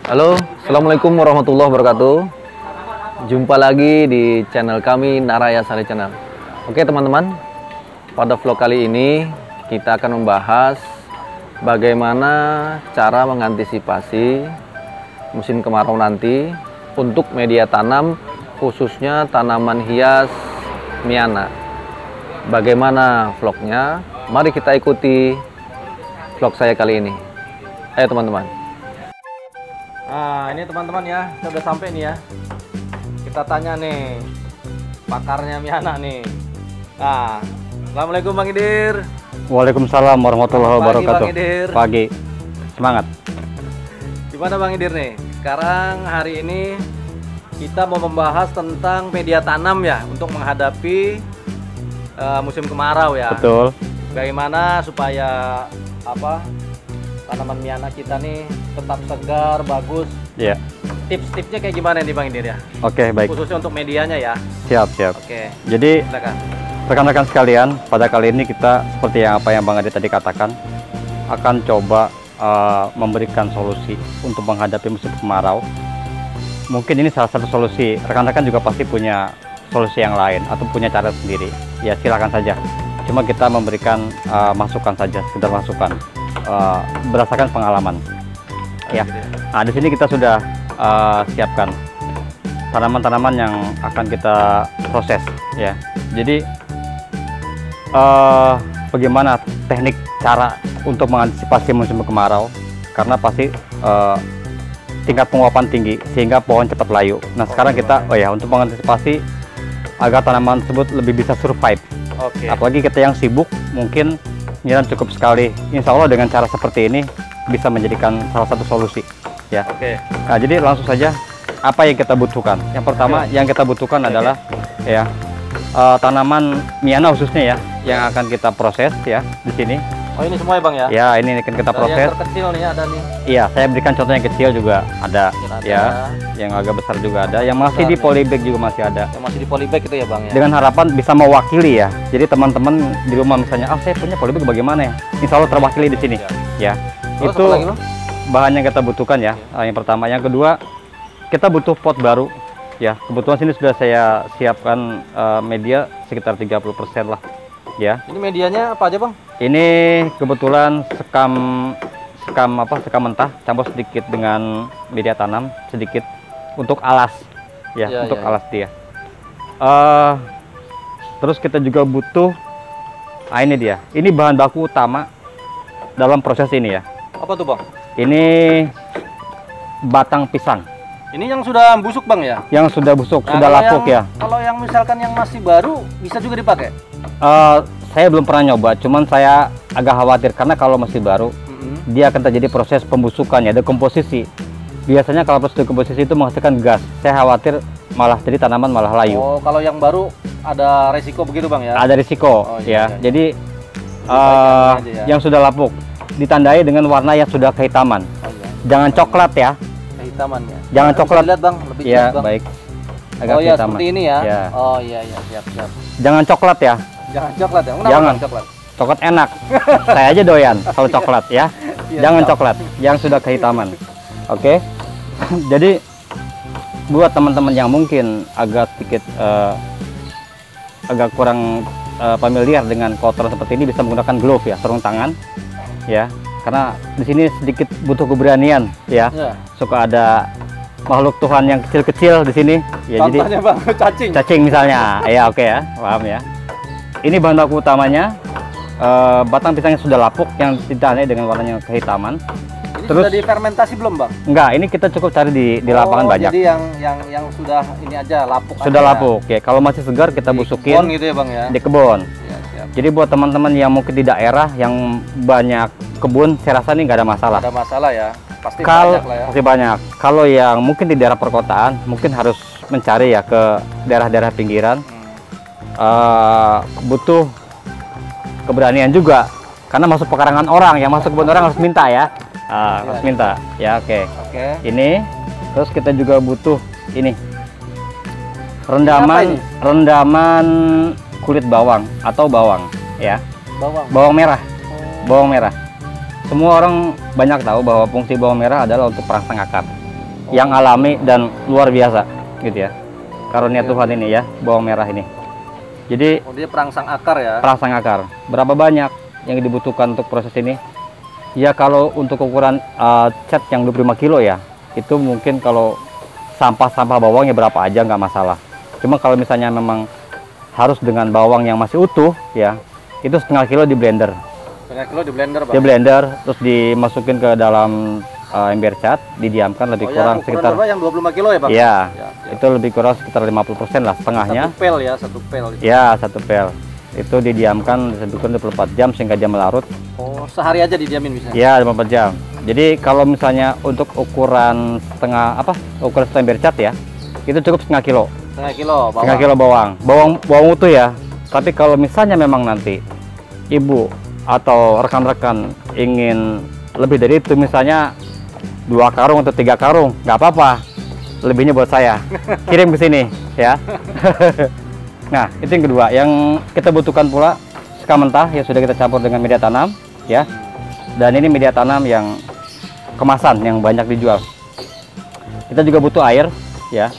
Halo, Assalamualaikum warahmatullahi wabarakatuh. Jumpa lagi di channel kami, Naraya Sari Channel. Oke teman-teman, pada vlog kali ini kita akan membahas bagaimana cara mengantisipasi musim kemarau nanti untuk media tanam, khususnya tanaman hias Miana. Bagaimana vlognya? Mari kita ikuti vlog saya kali ini. Ayo teman-teman. Nah ini teman-teman ya, saya udah sampai nih ya. Kita tanya nih pakarnya Miana nih. Nah, Assalamualaikum Bang Idir. Waalaikumsalam warahmatullahi wabarakatuh. Bang Idir. Pagi, semangat. Gimana Bang Idir nih? Sekarang hari ini kita mau membahas tentang media tanam ya untuk menghadapi musim kemarau ya. Betul. Bagaimana supaya tanaman Miana kita nih tetap segar, bagus. Iya. Tips-tipsnya kayak gimana nih Bang Idir ya? Oke, baik. Khususnya untuk medianya ya. Siap. Oke. Jadi Silakan. rekan-rekan sekalian, pada kali ini kita seperti yang Bang Adi tadi katakan, akan coba memberikan solusi untuk menghadapi musim kemarau. Mungkin ini salah satu solusi. Rekan-rekan juga pasti punya solusi yang lain atau punya cara sendiri. Ya silakan saja. Cuma kita memberikan masukan saja, sekedar masukan berdasarkan pengalaman. Ya. Nah, di sini kita sudah siapkan tanaman-tanaman yang akan kita proses ya. Jadi bagaimana teknik cara untuk mengantisipasi musim kemarau, karena pasti tingkat penguapan tinggi sehingga pohon cepat layu. Nah, sekarang kita untuk mengantisipasi agar tanaman tersebut lebih bisa survive. Apalagi kita yang sibuk, mungkin nyiram cukup sekali. Insya Allah dengan cara seperti ini bisa menjadikan salah satu solusi ya. Nah, jadi langsung saja apa yang kita butuhkan. Yang pertama yang kita butuhkan adalah tanaman Miana khususnya ya, yang akan kita proses ya di sini. Oh ini semua ya Bang ya? Ya, ini akan kita proses. Yang terkecil nih ada nih. Iya, saya berikan contoh yang kecil juga ada ya, yang agak besar juga ada, yang masih di polybag juga masih ada. Yang masih di polybag itu ya Bang ya? Dengan harapan bisa mewakili ya. Jadi teman-teman di rumah misalnya, saya punya polybag bagaimana ya? Insya Allah terwakili di sini ya. Terus Itu bahan yang kita butuhkan ya. Yang pertama, yang kedua kita butuh pot baru ya. Kebetulan sini sudah saya siapkan media sekitar 30% lah ya. Ini medianya apa aja Bang? Ini kebetulan sekam mentah campur sedikit dengan media tanam sedikit untuk alas ya, untuk alas dia. Terus kita juga butuh ini dia. Ini bahan baku utama dalam proses ini ya. Apa tuh Bang? Ini batang pisang. Ini yang sudah busuk Bang ya? Yang sudah busuk, Nah, sudah lapuk ya. Kalau yang misalkan yang masih baru bisa juga dipakai? Saya belum pernah nyoba, cuman saya agak khawatir karena kalau masih baru dia akan terjadi proses pembusukan ya, dekomposisi. Biasanya kalau proses dekomposisi itu menghasilkan gas. Saya khawatir malah jadi tanaman malah layu. Oh, kalau yang baru ada resiko begitu Bang ya? Ada risiko ya. Jadi yang sudah lapuk ditandai dengan warna yang sudah kehitaman. Jangan coklat ya. Kehitaman ya. Jangan coklat. Lihat Bang, lebih ya, jelas Bang. Baik. Agak Oh ya, kehitaman. seperti ini ya. Ya. Oh iya, siap. Jangan coklat ya. Jangan coklat ya. Kenapa Jangan. Bang, coklat? Coklat enak. Saya aja doyan kalau coklat ya. Jangan coklat yang sudah kehitaman. Oke. Jadi buat teman-teman yang mungkin agak sedikit agak kurang familiar dengan kotoran seperti ini, bisa menggunakan glove ya, sarung tangan ya. Karena di sini sedikit butuh keberanian ya. Suka ada makhluk Tuhan yang kecil-kecil di sini ya. Contohnya Bang, cacing misalnya ya. Oke ya, paham ya. Ini bahan baku utamanya batang pisang yang sudah lapuk yang ditandai dengan warnanya kehitaman. Ini Terus sudah difermentasi belum Bang? Enggak, ini kita cukup cari di lapangan banyak. Jadi yang sudah ini aja lapuk. Sudah lapuk ya. Kalau masih segar kita busukin kebun gitu ya Bang ya. di kebun. Ya, siap. Jadi buat teman-teman yang mungkin di daerah yang banyak kebun, saya rasa ini nggak ada masalah. Ada masalah ya. Pasti Kalau banyak lah ya. pasti banyak. Kalau yang mungkin di daerah perkotaan, mungkin harus mencari ya ke daerah-daerah pinggiran. Butuh keberanian juga karena masuk pekarangan orang, yang masuk kebun orang harus minta ya. Harus minta ya. Oke. Ini terus kita juga butuh ini rendaman kulit bawang atau bawang ya. Bawang merah. Bawang merah. Semua orang banyak tahu bahwa fungsi bawang merah adalah untuk perangsang akar. yang alami dan luar biasa gitu ya. Karunia Tuhan ini ya, bawang merah ini. Jadi dia perangsang akar ya. perangsang akar. Berapa banyak yang dibutuhkan untuk proses ini? Ya kalau untuk ukuran cat yang 25 kilo ya, itu mungkin kalau sampah-sampah bawang ya berapa aja nggak masalah. Cuma kalau misalnya memang harus dengan bawang yang masih utuh ya, itu setengah kilo di blender. Setengah kilo di blender, Bang. Di blender, terus dimasukin ke dalam ember cat, didiamkan lebih kurang sekitar yang 25 kilo ya, Bang? ya, itu lebih kurang sekitar 50% lah, setengahnya. Satu pel ya, satu pel. Ya, satu pel. Itu didiamkan sekitar 24 jam sehingga dia melarut. Oh, sehari aja didiamin bisa? Ya, 24 jam. Jadi kalau misalnya untuk ukuran ukuran setengah ember cat ya, itu cukup setengah kilo. Setengah kilo bawang. Setengah kilo bawang utuh ya. Tapi kalau misalnya memang nanti ibu atau rekan-rekan ingin lebih dari itu, misalnya 2 karung atau 3 karung, nggak apa-apa, lebihnya buat saya, kirim ke sini ya. Nah, itu yang kedua. Yang kita butuhkan pula seka mentah yang sudah kita campur dengan media tanam ya, dan ini media tanam yang kemasan yang banyak dijual. Kita juga butuh air ya,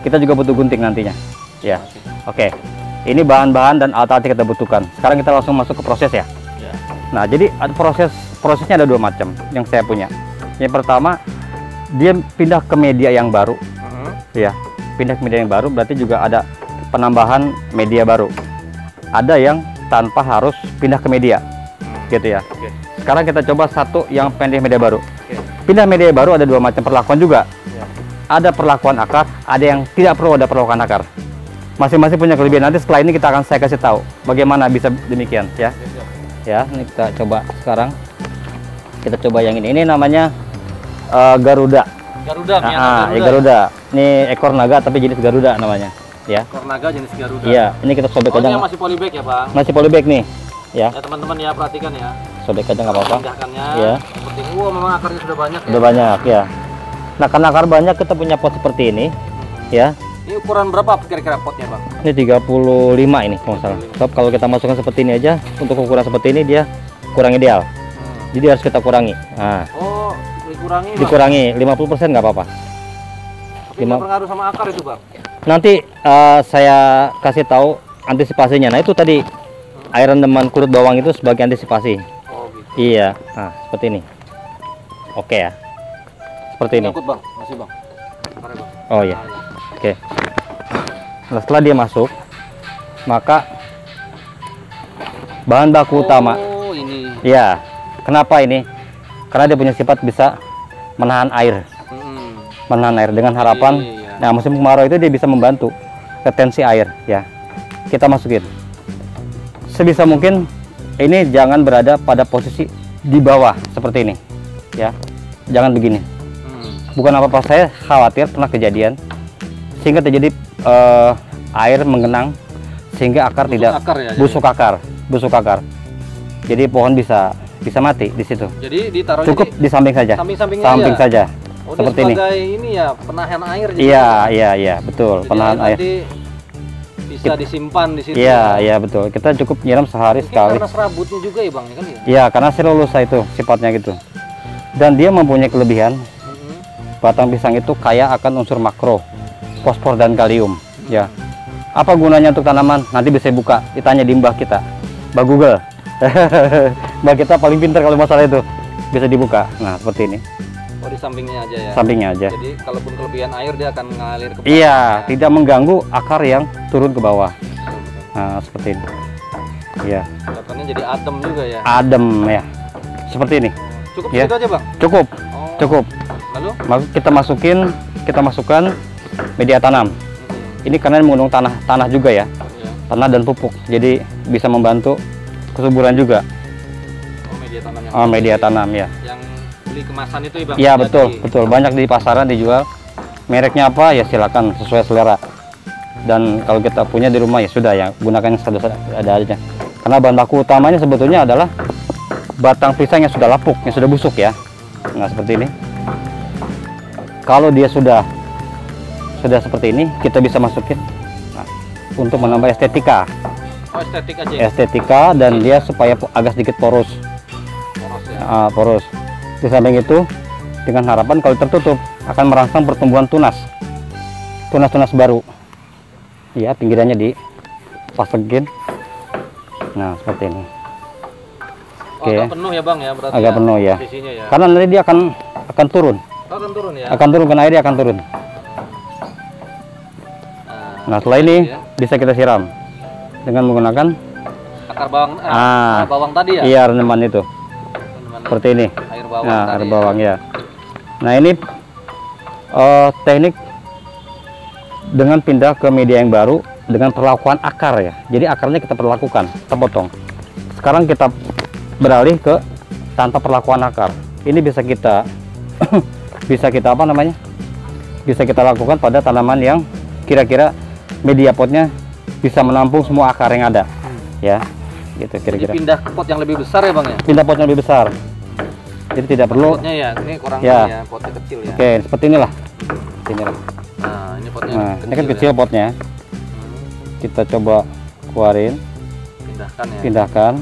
kita juga butuh gunting nantinya ya. Oke, ini bahan-bahan dan alat-alat yang kita butuhkan. Sekarang kita langsung masuk ke proses ya. Nah, jadi prosesnya ada 2 macam yang saya punya. Yang pertama, dia pindah ke media yang baru ya, pindah ke media yang baru berarti juga ada penambahan media baru. Ada yang tanpa harus pindah ke media gitu ya. Sekarang kita coba satu yang pindah media baru. Pindah media baru ada 2 macam perlakuan juga. Ada perlakuan akar, ada yang tidak perlu ada perlakuan akar. Masing-masing punya kelebihan. Nanti setelah ini saya kasih tahu bagaimana bisa demikian ya. Ya, ini kita coba sekarang. Kita coba yang ini. Ini namanya Garuda. Garuda. Garuda. Ini ekor naga tapi jenis Garuda namanya. Ya. Ekor naga jenis Garuda. Iya, ini kita sobek aja. Ini masih polybag ya, Bang? Masih polybag nih. Ya. Ya, teman-teman ya, perhatikan ya. Sobek aja nggak apa-apa. Pindahkannya. Ya. Seperti memang akarnya sudah banyak ya. Sudah banyak ya. Nah, karena akar banyak kita punya pot seperti ini. Ya. Ini ukuran berapa kira-kira potnya, Bang? Ini 35 ini kalau nggak salah. Sebab kalau kita masukkan seperti ini aja, untuk ukuran seperti ini dia kurang ideal. Jadi harus kita kurangi. Nah. Oh, dikurangi, Bang? Dikurangi 50% nggak apa-apa. Tidak berpengaruh sama akar itu, Bang? Nanti saya kasih tahu antisipasinya. Nah, itu tadi air rendaman kulit bawang itu sebagai antisipasi. Oh, gitu. Iya. Nah, seperti ini. Oke ya. Seperti ini. Nyangkut, Bang. Masih, Bang. Mari, Bang. Oh iya. Oke. Nah, setelah dia masuk, maka bahan baku utama. Oh, ini. Iya. Kenapa ini? Karena dia punya sifat bisa menahan air. Menahan air dengan harapan. Iya. Nah, musim kemarau itu dia bisa membantu retensi air ya. Kita masukin. Sebisa mungkin ini jangan berada pada posisi di bawah seperti ini. Ya. Jangan begini. Bukan apa-apa, saya khawatir pernah kejadian sehingga terjadi air mengenang sehingga akar busuk akar. Jadi pohon bisa mati di situ. Jadi ditaruh cukup di samping saja. Samping saja. Oh, seperti ini. Ini ya, penahan air. Iya, betul. Jadi penahan air. Bisa disimpan di situ. Iya, betul. Kita cukup nyiram sehari sekali. Karena serabutnya juga ya, Bang, kan ya? Iya, karena selulosa itu sifatnya gitu. Dan dia mempunyai kelebihan. Batang pisang itu kaya akan unsur makro, fosfor dan kalium. Ya. Apa gunanya untuk tanaman? Nanti bisa buka, ditanya di mbah kita, Mbah Google. Mbah kita paling pintar kalau masalah itu. Bisa dibuka. Nah, seperti ini. Oh, di sampingnya aja ya? Sampingnya aja. Jadi, kalaupun kelebihan air, dia akan mengalir ke bawah. Iya, tidak mengganggu akar yang turun ke bawah. Nah, seperti ini. Iya. Kelihatannya jadi adem juga ya? Adem ya. Seperti ini. Cukup ya. Segitu aja, Bang? Cukup. Oh. Cukup. Lalu? Kita masukkan media tanam. Ini karena mengandung tanah juga ya. Tanah dan pupuk. Jadi bisa membantu kesuburan juga. Oh, media tanam yang media tanam ya. Yang beli kemasan itu ya, Bang? Iya, betul. Banyak di pasaran dijual. Mereknya apa ya silakan sesuai selera. Dan kalau kita punya di rumah ya sudah ya, gunakan yang ada aja. Karena bahan baku utamanya sebetulnya adalah batang pisang yang sudah lapuk, yang sudah busuk ya. Nah, seperti ini. Kalau dia sudah seperti ini, kita bisa masukin untuk menambah estetika. Oh, estetik aja. Estetika dan dia supaya agak sedikit poros. Poros ya. Poros. Di samping itu, dengan harapan kalau tertutup akan merangsang pertumbuhan tunas baru. Ya, pinggirannya dipasangin. Nah, seperti ini. Oh, agak penuh ya Bang ya, berarti agak penuh ya. Posisinya ya. Karena nanti dia akan turun. Oh, akan turun ya. Akan turun, karena airnya akan turun. Nah, setelah ini ya, bisa kita siram dengan menggunakan akar bawang, akar bawang tadi ya. Iya, rendaman itu. Rendaman Seperti ini. Air bawang Nah, tadi air bawang ya. Nah, ini teknik dengan pindah ke media yang baru dengan perlakuan akar ya. Jadi akarnya kita perlakukan, kita potong. Sekarang kita beralih ke tanpa perlakuan akar. Ini bisa kita bisa kita apa namanya? Bisa kita lakukan pada tanaman yang kira-kira media potnya bisa menampung semua akar yang ada. Ya. Gitu kira-kira. Jadi pindah ke pot yang lebih besar ya Bang ya. Pindah pot yang lebih besar. Jadi tidak perlu. Potnya ya, ini kurang ya. ya, potnya kecil ya. Oke, seperti inilah. Inilah. Nah, ini potnya Nah, kecil, ini kan kecil ya. potnya. Kita coba keluarin, Pindahkan ya. pindahkan,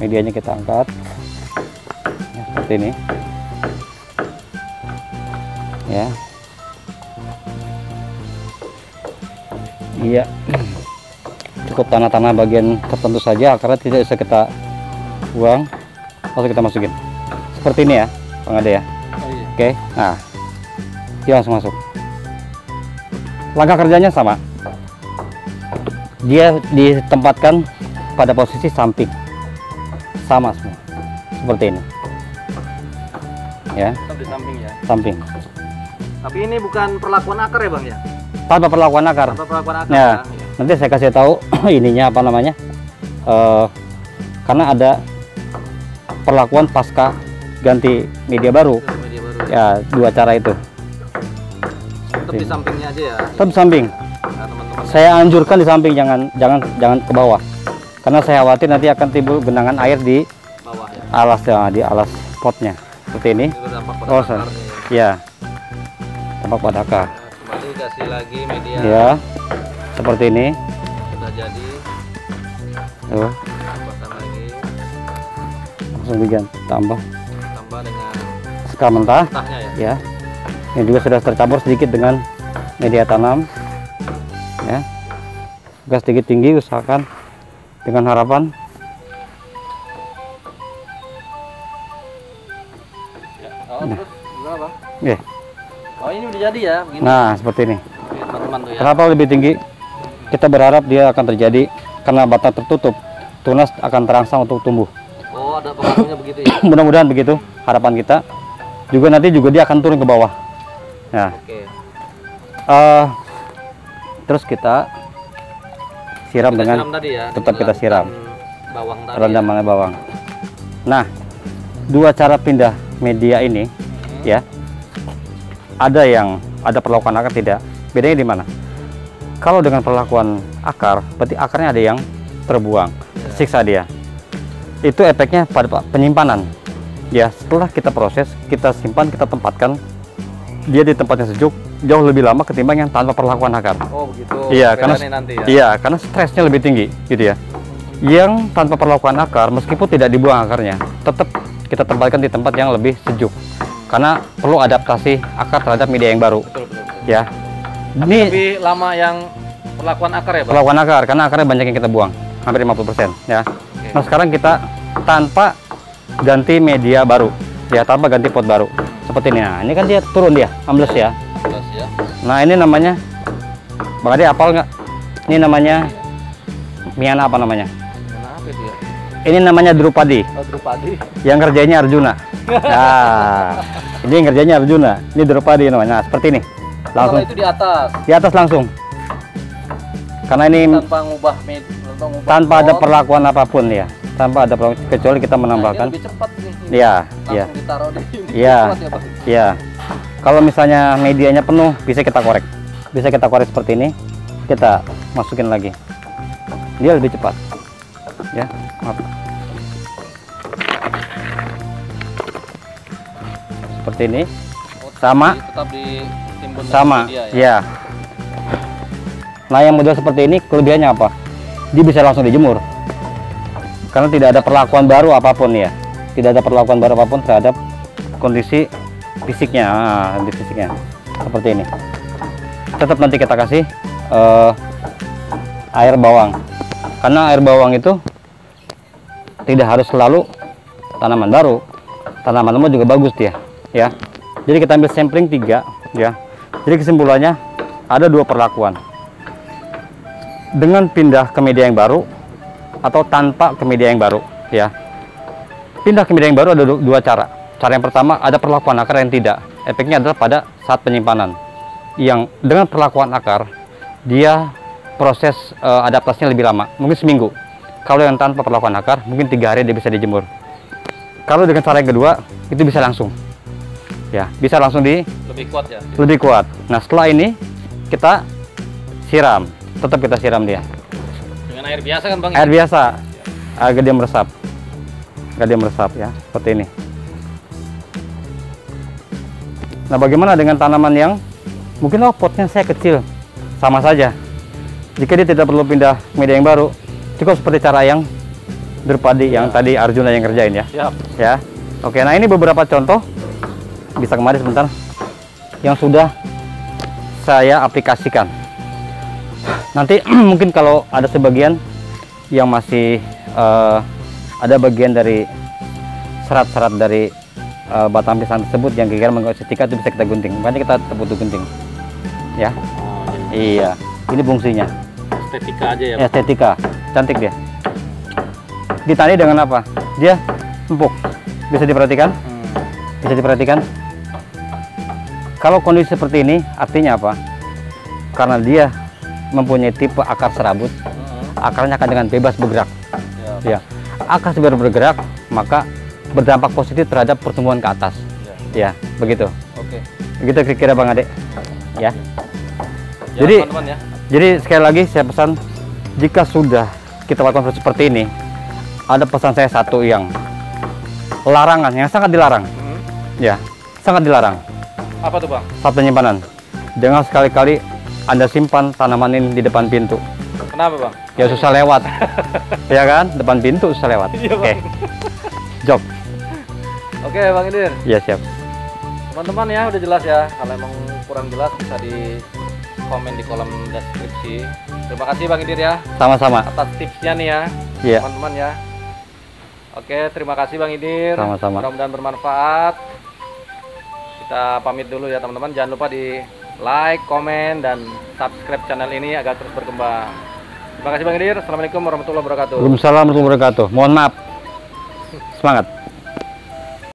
medianya kita angkat. Ya, seperti ini. Ya. Iya. Cukup tanah-tanah bagian tertentu saja, akarnya tidak bisa kita buang. Langsung kita masukin. Seperti ini ya, Bang Ade ya. Oh, iya. Oke, nah, dia langsung masuk. Langkah kerjanya sama. Dia ditempatkan pada posisi samping, sama semua, seperti ini. Ya, Tetap di samping ya. samping. Tapi ini bukan perlakuan akar ya Bang ya. Tanpa perlakuan akar. Tanpa perlakuan akar. Ya, Ya. nanti saya kasih tahu ininya apa namanya. Karena ada perlakuan pasca ganti media baru. Terus media baru. Ya, dua cara itu. Tetap di sampingnya aja ya. Tetap samping. Nah, teman-teman. Saya anjurkan di samping, jangan ke bawah. Karena saya khawatir nanti akan timbul genangan air di Bawah ya. alas ya, di alas potnya. Seperti ini. Itu dampak pada Oh, akar nih. Ya. Tampak pada akar. Nah, kembali kasih lagi media. Ya. Seperti ini. Sudah jadi. Tuh, Tambahkan lagi. langsung diganti tambah Tambah dengan sekam mentah. mentahnya ya. Ya. Ini juga sudah tercampur sedikit dengan media tanam. Ya. Gas sedikit tinggi, usahakan dengan harapan. Ya. Oh, terus gimana Bang? Ya. Oh, ini udah jadi ya, begini. Nah, seperti ini. Oke, teman-teman tuh ya. Kenapa lebih tinggi? Kita berharap dia akan terjadi karena batang tertutup, tunas akan terangsang untuk tumbuh. Oh, ada pengaruhnya begitu ya. Mudah-mudahan begitu harapan kita. Juga nanti dia akan turun ke bawah. Nah, Oke. terus kita siram Kita dengan siram tadi ya. tetap kita dengan siram. Bawang tadi. rendaman bawang. Nah, dua cara pindah media ini ya. Ada perlakuan akar, tidak. Bedanya di mana? Kalau dengan perlakuan akar, berarti akarnya ada yang terbuang, siksa dia. Itu efeknya pada penyimpanan. Ya, setelah kita proses, kita simpan, kita tempatkan, dia di tempat yang sejuk jauh lebih lama ketimbang yang tanpa perlakuan akar. Oh, begitu. Iya, Beda karena nih nanti ya. iya, karena stresnya lebih tinggi, gitu ya. Yang tanpa perlakuan akar, meskipun tidak dibuang akarnya, tetap kita tempatkan di tempat yang lebih sejuk. Karena perlu adaptasi akar terhadap media yang baru. Betul, betul, betul. Ya, Tapi ini lebih lama yang perlakuan akar ya, Bang? perlakuan akar karena akarnya banyak yang kita buang, hampir 50% ya. Oke. Nah, sekarang kita tanpa ganti media baru, ya, tanpa ganti pot baru. Seperti ini. Nah, ini kan dia turun dia, ambles ya. Jelas ya. Nah, ini namanya, Bang Ade hafal nggak? Ini namanya Miana, apa namanya? Kenapa itu ya? Ini namanya Drupadi. Oh, Drupadi. Yang kerjanya Arjuna. Nah, ini yang kerjanya Arjuna. Ini Drupadi namanya. Nah, seperti ini. Langsung Kalau itu di atas. di atas langsung. Karena ini Tanpa ngubah tanpa ada perlakuan apapun ya. Tanpa ada perlakuan, kecuali kita menambahkan. lebih cepat nih. Iya, Langsung iya. ditaruh di Iya. kuat ya, Bang? Iya. Kalau misalnya medianya penuh, bisa kita korek. Bisa kita korek seperti ini. Kita masukin lagi. Dia lebih cepat. Ya, maaf. Seperti ini. Oh, Sama. tetap ditimbun dengan Sama, media ya. ya. Nah, yang model seperti ini kelebihannya apa? Dia bisa langsung dijemur. Karena tidak ada perlakuan baru apapun ya. Tidak ada perlakuan baru apapun terhadap kondisi fisiknya, di fisiknya seperti ini. Tetap nanti kita kasih air bawang, karena air bawang itu tidak harus selalu tanaman baru, tanaman lama juga bagus dia, ya. Jadi kita ambil sampling 3, ya. Jadi kesimpulannya ada 2 perlakuan. Dengan pindah ke media yang baru atau tanpa ke media yang baru, ya. Pindah ke media yang baru ada 2 cara. Cara yang pertama ada perlakuan akar yang tidak. Efeknya adalah pada saat penyimpanan. Yang dengan perlakuan akar, dia proses adaptasinya lebih lama, mungkin seminggu. Kalau yang tanpa perlakuan akar, mungkin 3 hari dia bisa dijemur. Kalau dengan cara yang kedua, itu bisa langsung. Ya, bisa langsung Lebih kuat ya? lebih kuat. Nah, setelah ini kita siram. Tetap kita siram dia. Dengan air biasa kan Bang? Air biasa, agar dia meresap. Agar dia meresap ya, seperti ini. Nah, bagaimana dengan tanaman yang mungkin potnya saya kecil? Sama saja. Jika dia tidak perlu pindah media yang baru, cukup seperti cara yang Drupadi yang tadi Arjuna yang kerjain ya. Siap. Ya. Oke, nah ini beberapa contoh, bisa kemarin sebentar, yang sudah saya aplikasikan. Nanti mungkin kalau ada sebagian yang masih ada bagian dari serat-serat dari batang pisang tersebut yang kira-kira mengganggu estetika, itu bisa kita gunting. Makanya kita butuh gunting. Ya. Iya. Ini fungsinya. Estetika aja ya? Estetika. Cantik dia. Ditandai dengan apa? Dia empuk. Bisa diperhatikan? Bisa diperhatikan? Kalau kondisi seperti ini, artinya apa? Karena dia mempunyai tipe akar serabut, akarnya akan dengan bebas bergerak. Ya. Akar bebas bergerak, maka berdampak positif terhadap pertumbuhan ke atas. Ya, begitu. Oke. Begitu kira-kira Bang Ade. Ya. Ya, Jadi, teman-teman ya. jadi sekali lagi saya pesan, jika sudah kita lakukan seperti ini, ada pesan saya satu yang larangan, yang sangat dilarang. Ya, sangat dilarang. Apa tuh Bang? Saat penyimpanan, jangan sekali-kali Anda simpan tanaman ini di depan pintu. Kenapa Bang? Ya susah lewat. Ya kan? Depan pintu susah lewat. Oke. Job. Oke Bang Idir. Ya siap. Teman-teman ya, udah jelas ya. Kalau emang kurang jelas bisa di komen di kolom deskripsi. Terima kasih Bang Idir ya Sama-sama. atas tipsnya nih ya, Iya. teman-teman ya. Oke, terima kasih Bang Idir. Sama-sama. Mudah-mudahan bermanfaat. Kita pamit dulu ya teman-teman. Jangan lupa di like, komen, dan subscribe channel ini agar terus berkembang. Terima kasih Bang Idir. Assalamualaikum warahmatullahi wabarakatuh. Waalaikumsalam warahmatullahi wabarakatuh. Mohon maaf. Semangat.